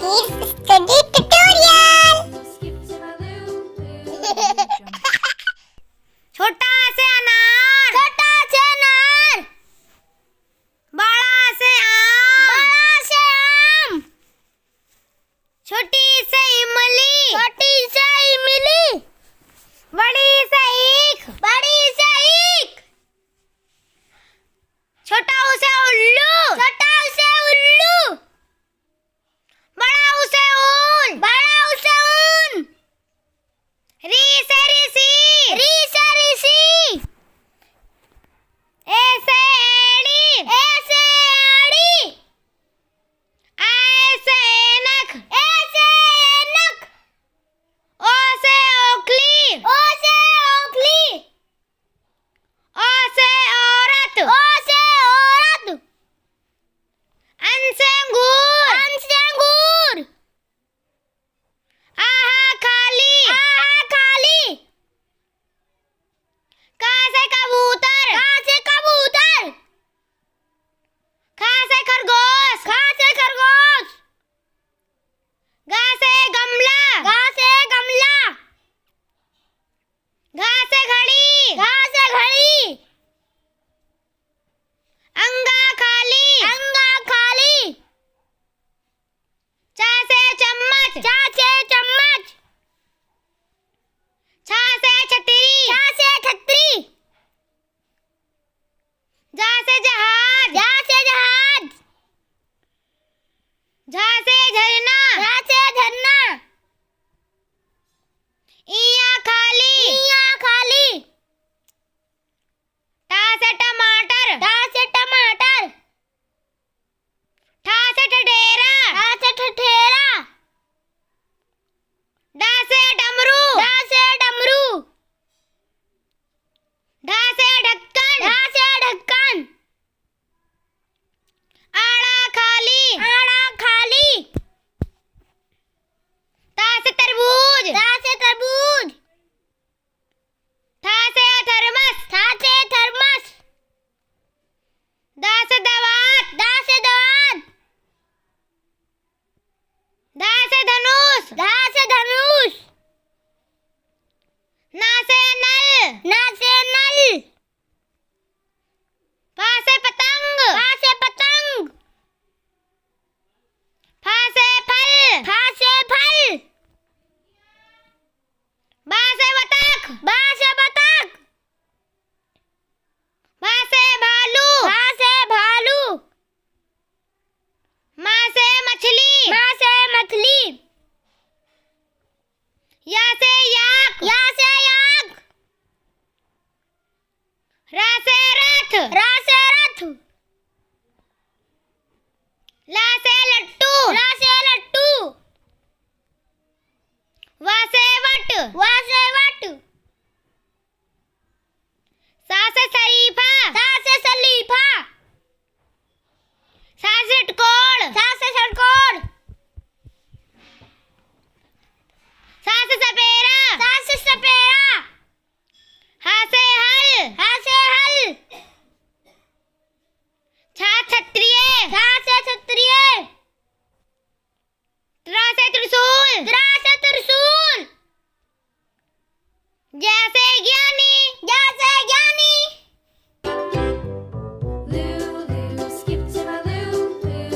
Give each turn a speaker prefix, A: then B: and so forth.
A: Kids Study Tutorial।
B: छोटा से अनार,
A: छोटा से अनार,
B: बड़ा से आम,
A: बड़ा से आम,
B: छोटी से इमली,
A: छोटी से इमली,
B: बड़ी से ईख,
A: बड़ी से ईख,
B: छोटा उसे उल्लू,
A: छोटा से उल्लू,
B: बड़ा उसे ऊन,
A: बड़ा उसे ऊन,
B: री से ऋषि,
A: री से ऋषि,
B: ए से एड़ी,
A: ए से एड़ी,
B: आ से ऐनक,
A: ए से ऐनक,
B: ओ से ओखली,
A: ओ से ओखली,
B: ओ से औरत,
A: ओ से औरत,
B: अन से अंगूर,
A: अन से अंगूर,
B: आहा खाली,
A: आहा खाली,
B: का से कबूतर,
A: का से कबूतर,
B: खा से खरगोश,
A: खा से खरगोश,
B: गा से गमला,
A: गा से गमला,
B: घा से घड़ी,
A: घा से घड़ी,
B: अंगा खाली,
A: अंगा खाली,
B: चा से चम्मच,
A: चा से चम्मच,
B: छा से छतरी,
A: छा से छतरी,
B: जा से जहाज,
A: जा से जहाज,
B: झा से झरना,
A: झा से झरना,
B: इया खाली,
A: इया खाली,
B: टा से टमाटर,
A: टा से टमाटर,
B: ठा से ठठेरा,
A: ठा से ठठेरा,
B: डा से डमरू,
A: ढा से डमरू,
B: ढा से ढक्कन,
A: ढा से ढक्कन,
B: आड़ा खाली,
A: आड़ा खाली,
B: ता से तरबूज,
A: ता से तरबूज,
B: था से थर्मस,
A: था से थर्मस,
B: दा से दवात,
A: दा से दवात,
B: धा से धनुष,
A: धा